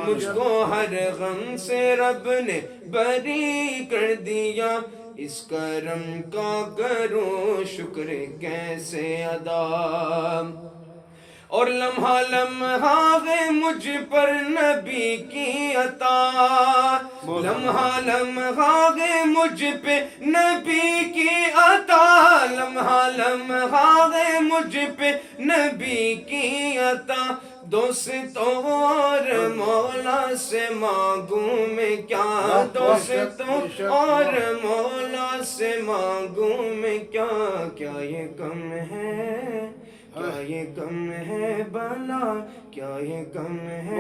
مجھ کو ہر غم سے رب نے بری کر دیا، اس کرم کا کروں شکر کیسے ادا، اور لمحہ لمحہ ہے مجھ پر نبی کی عطا، لمحہ لمحہ ہے مجھ پہ نبی کی عطا، لمحہ لمحہ ہے مجھ پہ نبی کی عطا، دوستوں اور مولا سے مانگوں میں کیا، دوستوں اور مولا سے مانگوں میں کیا، کیا یہ کم ہے، کیا یہ کم ہے بلا، کیا یہ کم ہے،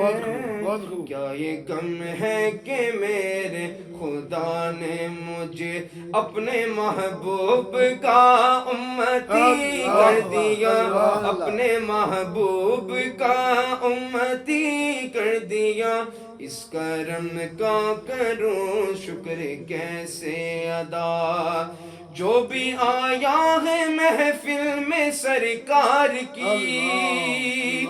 کیا یہ کم ہے کہ میرے خدا نے مجھے اپنے محبوب کا امتی کر دیا، اپنے محبوب کا امتی کر دیا، اس کرم کا کروں شکر کیسے ادا، جو بھی آیا ہے محفل میں سرکار کی،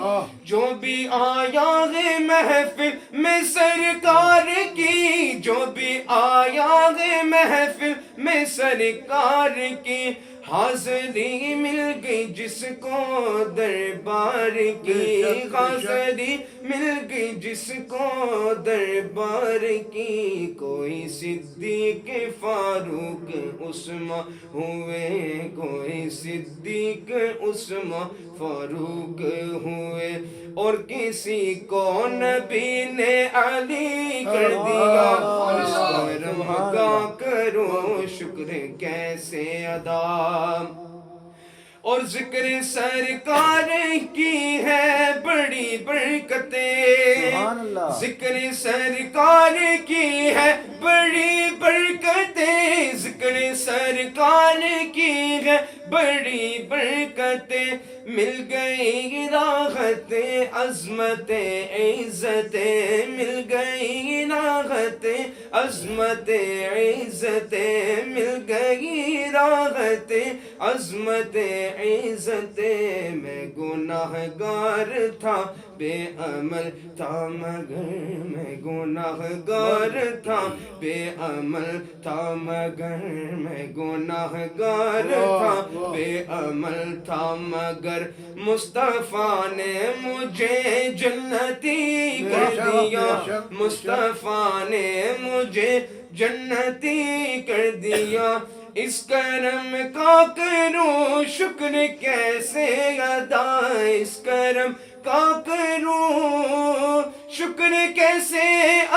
جو بھی آیا ہے محفل میں سرکار کی، جو بھی آیا ہے محفل میں سرکار کی، حاضری مل گئی جس کو دربار کی، حاضری مل گئی جس کو دربار کی، کوئی صدیق فاروق عثمان ہوئے، کوئی صدیق عثمان فاروق ہوئے، اور کسی کو نبی نے علی کر دیا، اس کرم کا کروں شکر کیسے ادا، اور ذکر سرکار کی ہے بڑی برکتیں، ذکر سرکار کی ہے بڑی برکتیں، ذکر سرکار کی ہے بڑی برکتیں، مل گئی راحت عظمت عزت، مل گئی راحت عظمت عزت، مل گئی راحت عظمت عزت، میں گناہگار تھا بے عمل تھا مگر، میں گناہگار تھا بے عمل تھا مگر، میں گناہگار تھا بے عمل تھا مگر، مصطفیٰ نے مجھے جنتی کر دیا، مصطفیٰ نے مجھے جنتی کر دیا، اس کرم کا کروں شکر کیسے ادا، اس کرم کا کروں شکر کیسے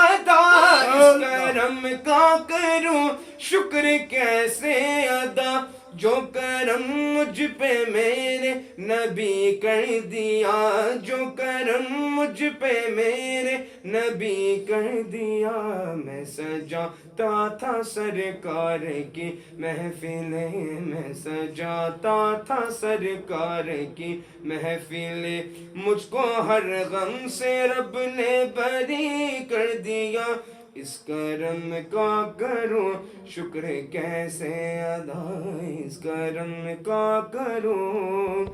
ادا، اس کرم کا کروں شکر کیسے ادا، جو کرم مجھ پہ میرے نبی کر دیا، جو کرم مجھ پہ میرے نبی کر دیا، میں سجاتا تھا سرکار کی محفلیں، میں سجاتا تھا سرکار کی محفلیں، مجھ کو ہر غم سے رب نے بری کر دیا، اس کرم کا کروں شکر کیسے ادا، اس کرم کا کروں